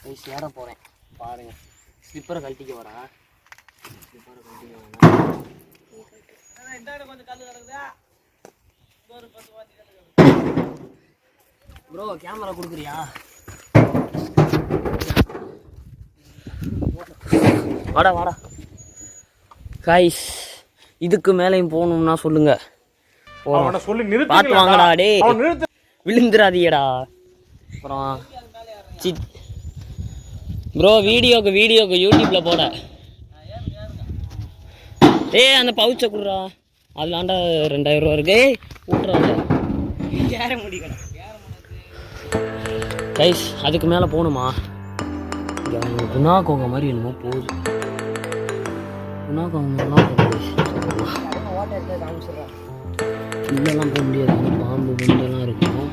Guys ஏற போகிறேன் பாருங்க. ஸ்லிப்பரை கழட்டிக்க வரா. ஸ்லிப்பரை கழட்டிக்க வரா. ப்ரோ கேமரா கொடுக்குறியா? வாடா வாடா கைஸ். இதுக்கு மேலேயும் போகணும்னா சொல்லுங்க. பார்த்து வாங்கடா டே, விழுந்துடாதீடா. அப்புறம் ப்ரோ வீடியோக்கு யூடியூப்ல போட. ஏய் அந்த பவுச்சை கொடுறா, அதில் ஆண்டா 2000 ரூபா இருக்கு. விட்றாங்க ஏற முடியல கைஸ். அதுக்கு மேலே போகணுமா? இங்கே குணா கோங்க மாதிரி என்னமோ போகுது. குணா கோங்கெல்லாம் உள்ளெல்லாம் போக முடியாது. பாம்பு குண்டெல்லாம் இருக்கும்.